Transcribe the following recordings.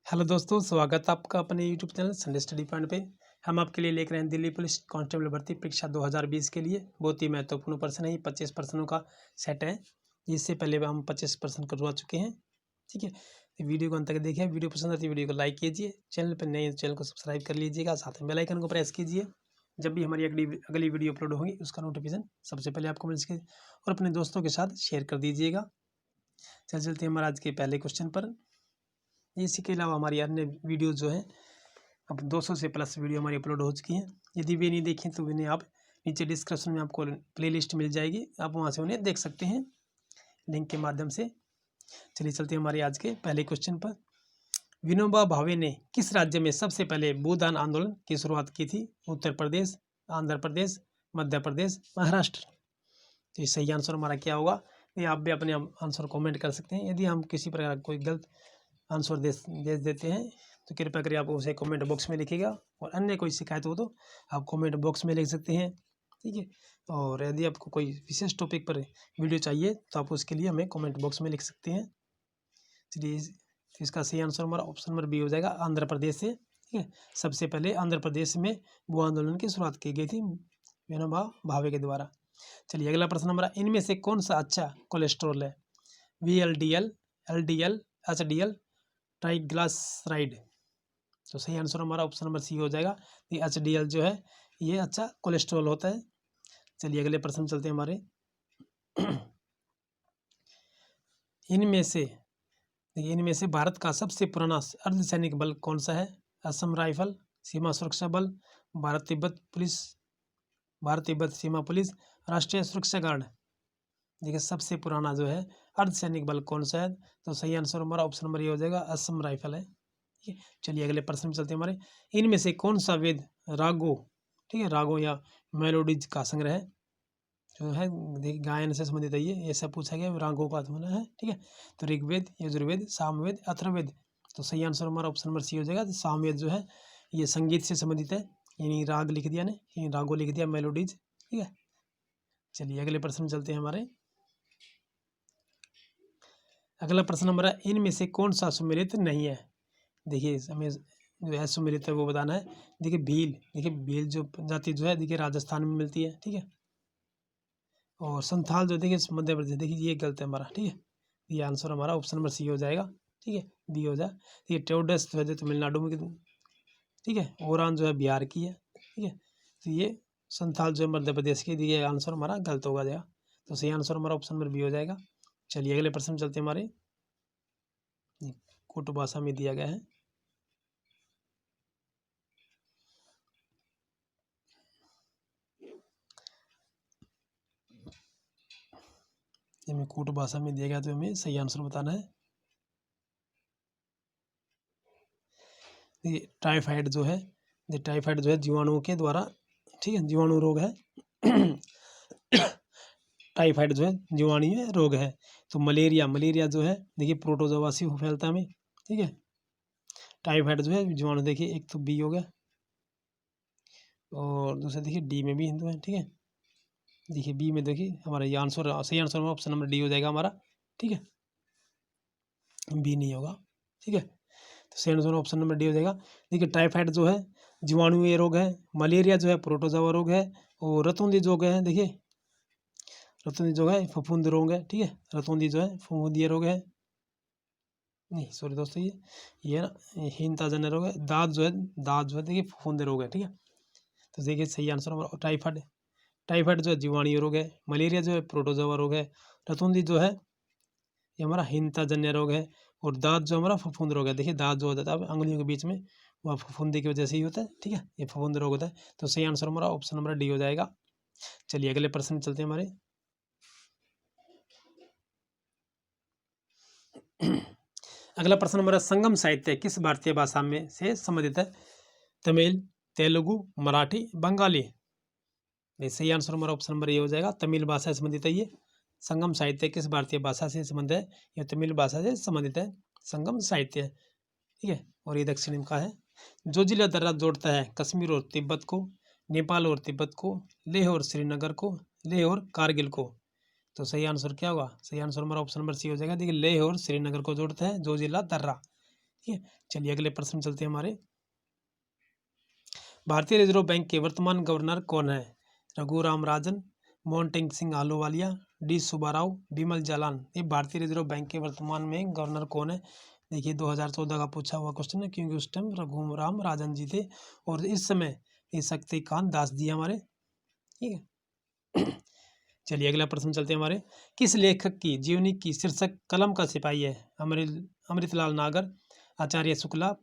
Hello दोस्तों, स्वागत है आपका अपने YouTube channel Sunday study point पे। हम आपके लिए लेकर आए हैं दिल्ली पुलिस कांस्टेबल भर्ती परीक्षा 2020 के लिए। बहुत ही महत्वपूर्ण प्रश्न है, 25 प्रश्नों का सेट है। इससे पहले हम 25 प्रश्न करवा चुके हैं। ठीक है, तो वीडियो को अंत तक देखिए। वीडियो पसंद आती है वीडियो को लाइक कीजिए, चैनल पर नए चैनल को सब्सक्राइब कर लीजिएगा, साथ में बेल आइकन को प्रेस कीजिए। जब भी हमारी अगली वीडियो अपलोड होगी उसका नोटिफिकेशन सबसे पहले आपको मिल सके, और अपने दोस्तों के साथ शेयर कर दीजिएगा। चलते हैं हमारे आज के पहले क्वेश्चन पर। इसी के अलावा हमारी अन्य वीडियो जो है, अब 200 से प्लस वीडियो हमारी अपलोड हो चुकी हैं। यदि वे नहीं देखें तो इन्हें आप नीचे डिस्क्रिप्शन में आपको प्लेलिस्ट मिल जाएगी, आप वहां से उन्हें देख सकते हैं लिंक के माध्यम से। चलिए चलते हैं हमारे आज के पहले क्वेश्चन पर। विनोबा भावे ने किस राज्य में सबसे पहले भूदान आंदोलन की शुरुआत की थी? उत्तर प्रदेश, आंध्र प्रदेश, मध्य प्रदेश, महाराष्ट्र। तो ये सही आंसर हमारा क्या होगा? ये आप भी अपने आंसर कमेंट कर सकते हैं। यदि हम किसी प्रकार कोई गलत आंसर दे देते हैं तो कृपया करके आप उसे कमेंट बॉक्स में लिखिएगा, और अन्य कोई शिकायत हो तो आप कमेंट बॉक्स में लिख सकते हैं। ठीक है, और यदि आपको कोई विशेष टॉपिक पर वीडियो चाहिए तो आप उसके लिए हमें कमेंट बॉक्स में लिख सकते हैं। चलिए, इसका सही आंसर हमारा ऑप्शन नंबर बी हो जाएगा, आंध्र प्रदेश से। ठीक है, सबसे पहले आंध्र प्रदेश में भू आंदोलन की शुरुआत की गई थी विनोबा भावे के द्वारा। चलिए अगला प्रश्न हमारा, इनमें से कौन सा अच्छा कोलेस्ट्रॉल है? VLDL, LDL, HDL, triglyceride. तो सही आंसर हमारा ऑप्शन नंबर सी हो जाएगा। ये HDL जो है ये अच्छा कोलेस्ट्रॉल होता है। चलिए अगले प्रश्न चलते हैं हमारे। इनमें से भारत का सबसे पुराना अर्धसैनिक बल कौन सा है? असम राइफल, सीमा सुरक्षा बल, भारत तिब्बत सीमा पुलिस, राष्ट्रीय सुरक्षा गार्ड। देखिए सबसे पुराना जो है अर्धसैनिक बल कौन सा है? तो सही आंसर हमारा ऑप्शन नंबर ये हो जाएगा, असम राइफल है। ठीक है, चलिए अगले प्रश्न में चलते हैं हमारे। इनमें से कौन सा वेद रागों, ठीक है, रागों या मेलोडीज का संग्रह जो है देखिए गायन से संबंधित है, ये ऐसा पूछा गया रागों का मतलब है। ठीक है, तो ऋग्वेद, यजुर्वेद, सामवेद, अथर्ववेद। तो सही आंसर हमारा ऑप्शन नंबर सी हो जाएगा। तो सामवेद जो है ये संगीत से संबंधित है, यानी राग लिख दिया ने, यानी रागों लिख दिया, मेलोडीज। ठीक है, चलिए अगले प्रश्न में चलते हैं हमारे। अगला प्रश्न हमारा, इनमें से कौन सा सुमेलित नहीं है? देखिए हमें जो है सुमेलित है वो बताना है। देखिए भील, देखिए भील जो जाति जो है देखिए राजस्थान में मिलती है। ठीक है, और संथाल जो देखिए मध्य प्रदेश। देखिए ये गलत है हमारा। ठीक है, ये आंसर हमारा ऑप्शन नंबर सी हो जाएगा। ठीक है, बी हो जाए। ये टेओडस जो है तमिलनाडु में। ठीक है, ओरान जो है बिहार की है। ठीक है, तो ये संथाल जो है मध्य प्रदेश की। ये आंसर हमारा गलत होगा जाएगा, तो सही आंसर हमारा ऑप्शन नंबर बी हो जाएगा। चलिए अगले प्रश्न में चलते हैं हमारे। कुट भाषा में दिया गया है। हमें कूट भाषा में दिया गया तो हमें सही आंसर बताना है। ये टाइफाइड जो है, ये टाइफाइड जो है जीवाणुओं के द्वारा, ठीक है, जीवाणु रोग है। टाइफाइड जो है जीवाणु रोग है। तो मलेरिया जो है देखिए प्रोटोजोआ से फैलता है हमें। ठीक है, टाइफाइड जो है जीवाणु, देखिए एक तो बी हो गया, और दूसरा देखिए डी में भी हिंदू है। ठीक है, देखिए बी में देखिए हमारा ये आंसर, सही आंसर ऑप्शन नंबर डी हो जाएगा हमारा। ठीक है, बी नहीं होगा। ठीक है, तो सही आंसर ऑप्शन नंबर डी हो जाएगा। देखिए टाइफाइड जो है जीवाणुवीय रोग है, मलेरिया जो है प्रोटोजोआ रोग है, और रतौंधी रोग है। देखिए रतौंधी जो है फफूंदी रोग है। ठीक है, रतौंधी जो है फफूंदी रोग है, नहीं सॉरी दोस्तों, ये ना हीनताजन्य रोग है। दांत जो है देखिए फफूंदी रोग है। ठीक है, तो देखिए सही आंसर हमारा टाइफाइड जो है जीवाणु रोग है, मलेरिया जो है प्रोटोजोआ रोग है, रतौंधी जो है ये हमारा हीनताजन्य रोग है, और दांत जो हमारा फफूंद रोग है। देखिए दांत जो होता है अंगुलियों के बीच में, वह फफूंदी की वजह से ही होता है। ठीक है, ये फफूंद रोग होता है। तो सही आंसर हमारा ऑप्शन नंबर डी हो जाएगा। चलिए अगले प्रश्न में चलते हैं हमारे। अगला प्रश्न हमारा, संगम साहित्य किस भारतीय भाषा में से संबंधित है? तमिल, तेलुगु, मराठी, बंगाली। सही आंसर हमारा ऑप्शन नंबर ए हो जाएगा, तमिल भाषा से संबंधित है ये। संगम साहित्य किस भारतीय भाषा से संबंधित है? यह तमिल भाषा से संबंधित है संगम साहित्य। ठीक है, और ये दक्षिण का है। जोजिला दर्रा जोड़ता है कश्मीर और तिब्बत को, नेपाल और तिब्बत को, लेह और श्रीनगर को, लेह और कारगिल को। तो सही आंसर क्या होगा? सही आंसर हमारा ऑप्शन नंबर सी हो जाएगा। देखिए लेह और श्रीनगर को जोड़ता है जोजिला दर्रा। ठीक है। चलिए अगले प्रश्न चलते हैं हमारे। भारतीय रिजर्व बैंक के वर्तमान गवर्नर कौन है? रघुराम राजन, मोहनसिंह सिंह आहलूवालिया, डी सुब्बाराव, बिमल जालान। ये भारतीय रिजर्व बैंक के वर्तमान में गवर्नर कौन है? देखिए 2014 का पूछा हुआ क्वेश्चन है, क्योंकि उस टाइम रघुराम राजन जी थे और इस समय ये शक्तिकांत दास जी हमारे। ठीक है। चलिए अगला प्रश्न चलते हैं हमारे। किस लेखक की जीवनी की शीर्षक कलम का सिपाही है? अमृतलाल नागर, आचार्य शुक्ला,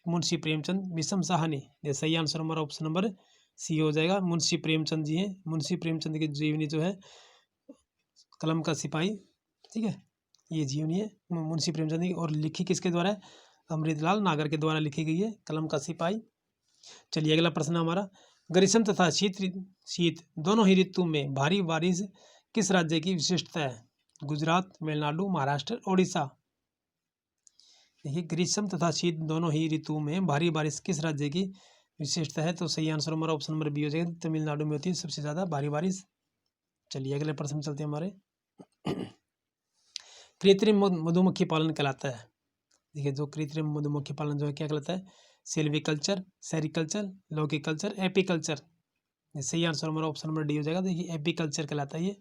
मुंशी प्रेमचंद, विषम साहनी। ये सही आंसर हमारा ऑप्शन नंबर सी हो जाएगा, मुंशी प्रेमचंद जी हैं। मुंशी प्रेमचंद की जीवनी जो है कलम का सिपाही, ठीक है, ये जीवनी है मुंशी प्रेमचंद की, और लिखी किसके द्वारा है? अमृतलाल नागर के द्वारा लिखी गई है कलम का सिपाही। चलिए अगला प्रश्न हमारा। ग्रीष्म तथा शीत दोनों ही ऋतु में भारी बारिश किस राज्य की विशेषता है? गुजरात, तमिलनाडु, महाराष्ट्र, ओडिशा। देखिए ग्रीष्म तथा शीत दोनों ही ऋतु में भारी बारिश किस राज्य की विशेषता है? तो सही आंसर हमारा ऑप्शन नंबर बी हो जाएगा, तमिलनाडु में होती है सबसे ज़्यादा भारी बारिश। चलिए अगले प्रश्न चलते हैं हमारे। कृत्रिम मधुमक्खी पालन कहलाता है? देखिए जो कृत्रिम मधुमक्खी पालन जो है क्या कहलाता है? सिल्वीकल्चर, सेरिकल्चर, लॉगिकल्चर, एपीकल्चर। सही आंसर हमारा ऑप्शन नंबर डी हो जाएगा। देखिए एपीकल्चर कहलाता है ये,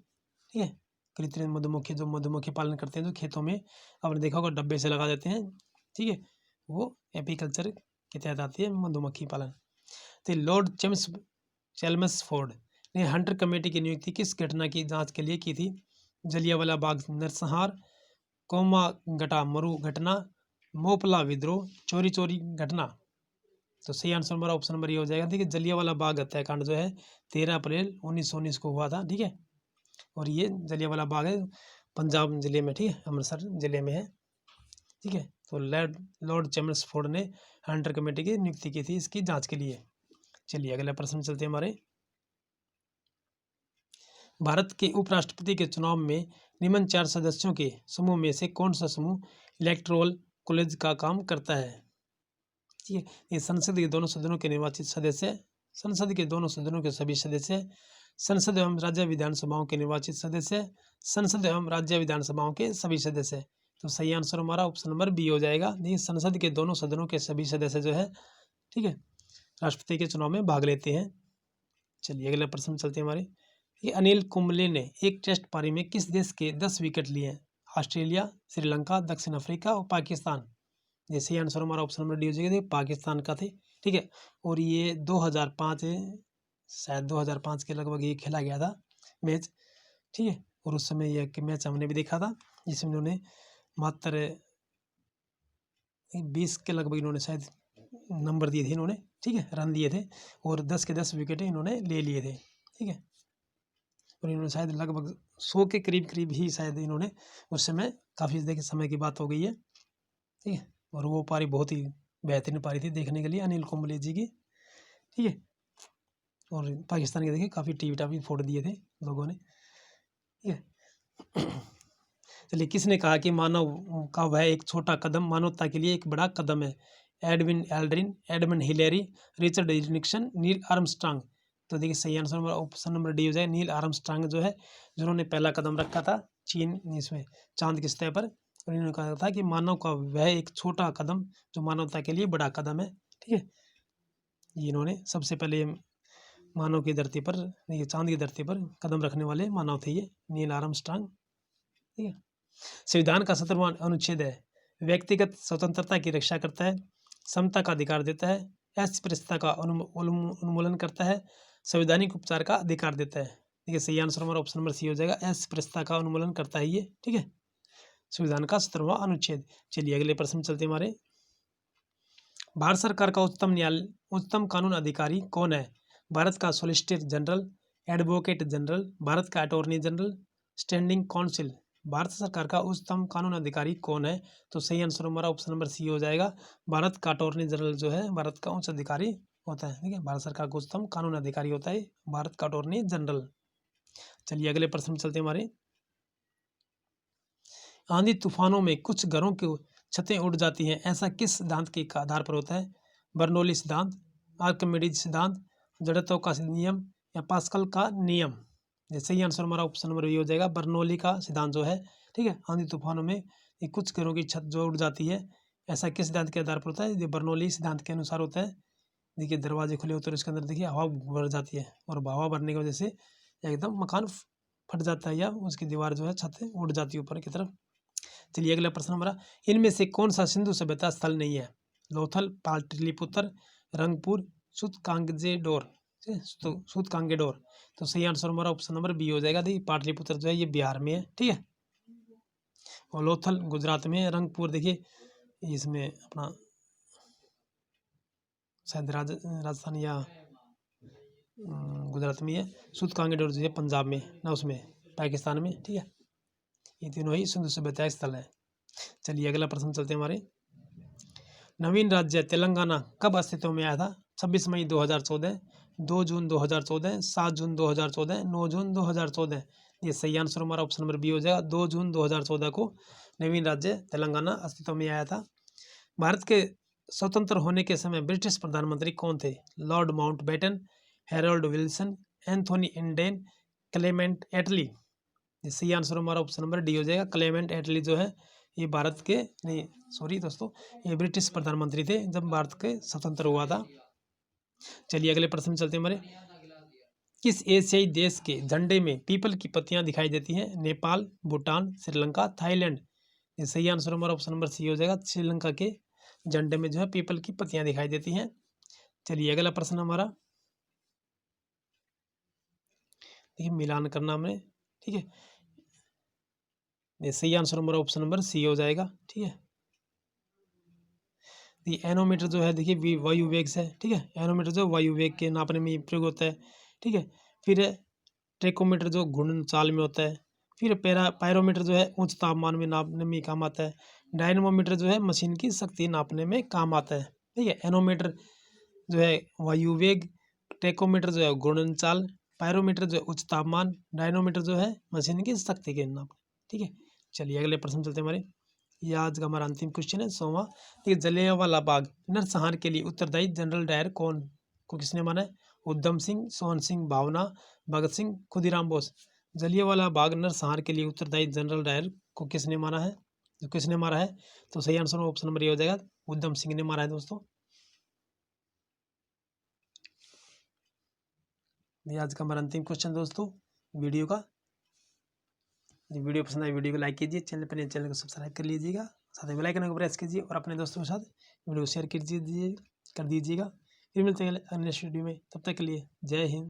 ठीक है। कृत्रिम मधुमक्खी जो मधुमक्खी पालन करते हैं जो खेतों में आपने देखा होगा डब्बे से लगा देते हैं, ठीक है, वो एपीकल्चर के तहत आती है मधुमक्खी पालन। तो लॉर्ड चेम्सफोर्ड ने हंटर कमेटी की नियुक्ति किस घटना की जांच के लिए की थी? जलियांवाला बाग नरसंहार, कोमागटा मरु घटना, मोपला विद्रोह, चोरी चोरी घटना। तो सही आंसर हमारा ऑप्शन नंबर ये हो जाएगा। देखिए जलियांवाला बाग हत्याकांड जो है 13 अप्रैल 1919 को हुआ था, ठीक है, और ये जलियांवाला बाग है पंजाब जिले में, ठीक है, अमृतसर जिले में है, ठीक है। तो लॉर्ड चेम्सफोर्ड ने हंटर कमेटी की नियुक्ति की थी इसकी जांच के लिए। चलिए अगला प्रश्न चलते हैं हमारे। भारत के उपराष्ट्रपति के चुनाव में निम्न 4 सदस्यों के समूह में से कौन सा समूह इलेक्टोरल कॉलेज का काम करता है? ठीक है, ये संसद के दोनों सदनों के निर्वाचित सदस्य, संसद के दोनों सदनों के सभी सदस्य, संसद एवं राज्य विधानसभाओं के निर्वाचित सदस्य, संसद एवं राज्य विधानसभाओं के सभी सदस्य। तो सही आंसर हमारा ऑप्शन नंबर बी हो जाएगा। ये संसद के दोनों सदनों के सभी सदस्य जो है, ठीक है, राष्ट्रपति के चुनाव में भाग लेते हैं। चलिए अगला प्रश्न चलते हैं हमारे। ये अनिल कुंबले ने एक टेस्ट पारी में किस देश के 10 विकेट लिए हैं? ऑस्ट्रेलिया, श्रीलंका, दक्षिण अफ्रीका और पाकिस्तान। जैसे आंसर हमारा ऑप्शन नंबर डी हो जाएगा, पाकिस्तान का थे, ठीक है। और ये 2005 शायद 2005 के लगभग ये खेला गया था मैच, ठीक है, और उस समय यह मैच हमने भी देखा था जिसमें इन्होंने मात्र 20 के लगभग इन्होंने शायद नंबर दिए थे इन्होंने, ठीक है, रन दिए थे, और 10 के 10 विकेट इन्होंने ले लिए थे, ठीक है, और इन्होंने शायद लगभग 100 के करीब ही शायद इन्होंने उस समय, काफ़ी देखिए समय की बात हो गई है, ठीक है, और वो पारी बहुत ही बेहतरीन पारी थी देखने के लिए अनिल कुंबले जी की, ठीक है, और पाकिस्तान के देखिए काफ़ी टीवी टावी फोड़ दिए थे लोगों ने, ठीक है। चलिए किसने कहा कि मानव का वह एक छोटा कदम मानवता के लिए एक बड़ा कदम है? Edwin Aldrin, Edmund Hillary, Richard Nixon, Neil Armstrong. तो देखिए सही आंसर ऑप्शन नंबर डी हो जाए, नील आर्मस्ट्रांग जो है जिन्होंने पहला कदम रखा था चीन इसमें चांद की सतह पर, और इन्होंने कहा था कि मानव का वह एक छोटा कदम जो मानवता के लिए बड़ा कदम है, ठीक है, ये इन्होंने सबसे पहले मानव की धरती पर, ये चांद की धरती पर कदम रखने वाले मानव थे ये नील आर्मस्ट्रांग, ठीक है। संविधान का 17वां अनुच्छेद है व्यक्तिगत स्वतंत्रता की रक्षा करता है, समता का अधिकार देता है, अस्पृश्यता का उन्मूलन करता है, संवैधानिक उपचार का अधिकार देता है। देखिए सही आंसर हमारा ऑप्शन नंबर सी हो जाएगा, अस्पृश्यता का उन्मूलन करता है ये, ठीक है, संविधान का 17वां अनुच्छेद। चलिए अगले प्रश्न चलते हमारे। भारत सरकार का उच्चतम कानून अधिकारी कौन है? भारत का solicitor general, advocate general, Bharat का attorney general, standing counsel. Bharat सरकार का उच्चतम कानून अधिकारी कौन है? तो सही आंसर हमारा ऑप्शन नंबर सी हो जाएगा, भारत का अटॉर्नी जनरल जो है भारत का उच्च अधिकारी होता है, ठीक है, भारत सरकार का उच्चतम कानून अधिकारी होता है भारत का अटॉर्नी जनरल। चलिए अगले प्रश्न चलते हमारे। आंधी तूफानों में कुछ घरों की छतें उड़ जाती हैं, ऐसा किस सिद्धांत के आधार पर होता है? बर्नौली सिद्धांत, आर्किमिडीज सिद्धांत, जड़त्व का नियम या पास्कल का नियम। जैसे ही आंसर हमारा ऑप्शन नंबर ये हो जाएगा, बर्नौली का सिद्धांत जो है, ठीक है, आंधी तूफानों में ये कुछ घरों की छत जो उड़ जाती है, ऐसा किस सिद्धांत के आधार पर होता है? ये बर्नौली सिद्धांत के अनुसार होता है। देखिए दरवाजे खुले होते हैं, उसके अंदर देखिए हवा भर जाती है, और हवा भरने की वजह से एकदम मकान फट जाता है, या उसकी दीवार जो है छत उड़ जाती है ऊपर की तरफ। चलिए अगला प्रश्न हमारा, इनमें से कौन सा सिंधु सभ्यता स्थल नहीं है? लोथल, पाटलिपुत्र, रंगपुर, सूतकांगजेडोर। सूतकांगेडोर। तो सही आंसर हमारा ऑप्शन नंबर बी हो जाएगा। देखिए पाटलिपुत्र जो है ये बिहार में है, ठीक है, और लोथल गुजरात में है, रंगपुर देखिए इसमें अपना शायद राजस्थान या गुजरात में है। सूतकांगेडोर जो है पंजाब में ना, उसमें पाकिस्तान में, ठीक है। ये तीनों ही सिंधु सभ्यता स्थल है। चलिए अगला प्रश्न चलते हैं हमारे, नवीन राज्य तेलंगाना कब अस्तित्व में आया था? 26 मई 2014, 2 जून 2014, 7 जून 2014, 9 जून 2014। ये सही आंसर हमारा ऑप्शन नंबर बी हो जाएगा। 2 जून 2014 को नवीन राज्य तेलंगाना अस्तित्व में आया था। भारत के स्वतंत्र होने के समय ब्रिटिश प्रधानमंत्री कौन थे? Lord Mountbatten, Harold Wilson, Anthony Eden, Clement Attlee. सही आंसर हमारा ऑप्शन नंबर डी हो जाएगा। क्लेमेंट एटली जो है ये भारत के नहीं, सॉरी दोस्तों, ये ब्रिटिश प्रधानमंत्री थे जब भारत के स्वतंत्र हुआ था। चलिए अगले प्रश्न में चलते हैं हमारे, किस एशियाई देश के झंडे में पीपल की पत्तियां दिखाई देती हैं? नेपाल, भूटान, श्रीलंका, थाईलैंड। ये सही आंसर हमारा ऑप्शन नंबर सी हो जाएगा। श्रीलंका के झंडे में जो है पीपल की पत्तियां दिखाई देती हैं। चलिए अगला प्रश्न हमारा, देखिए मिलान करना हमने, ठीक है, ये सही आंसर हमारा ऑप्शन नंबर सी हो जाएगा, ठीक है। ये एनोमीटर जो है देखिए वायु वेग से, ठीक है, एनोमीटर जो वायु वेग के नापने में प्रयोग होता है, ठीक है। फिर ट्रेकोमीटर जो घूर्णन चाल में होता है। फिर पायरोमीटर जो है उच्च तापमान में नापने में काम आता है। डायनमोमीटर जो है मशीन की शक्ति नापने में काम आता है, ठीक है। एनोमीटर जो है वायु वेग, ट्रेकोमीटर जो है घूर्णन चाल, पायरोमीटर जो है उच्च तापमान, डायनोमीटर जो है मशीन की शक्ति के नाप, ठीक है। चलिए अगले प्रश्न चलते हैं हमारे, ये आज का हमारा अंतिम क्वेश्चन है 100वां। ये जलियांवाला बाग नरसंहार के लिए उत्तरदायी जनरल डायर कौन को किसने माना है? उधम सिंह, सोहन सिंह भावना, भगत सिंह, खुदीराम बोस। जलियांवाला बाग नरसंहार के लिए उत्तरदायी जनरल डायर को किसने माना है, किसने मारा है? तो सही आंसर ऑप्शन नंबर ए हो जाएगा, उधम सिंह ने मारा है दोस्तों। ये आज का हमारा अंतिम क्वेश्चन दोस्तों वीडियो का। वीडियो पसंद आए वीडियो को लाइक कीजिए, चैनल को सब्सक्राइब कर लीजिएगा, साथ ही बेल आइकन को प्रेस कीजिए और अपने दोस्तों के साथ वीडियो को शेयर कर दीजिएगा। फिर मिलते हैं नेक्स्ट वीडियो में, तब तक के लिए जय हिंद।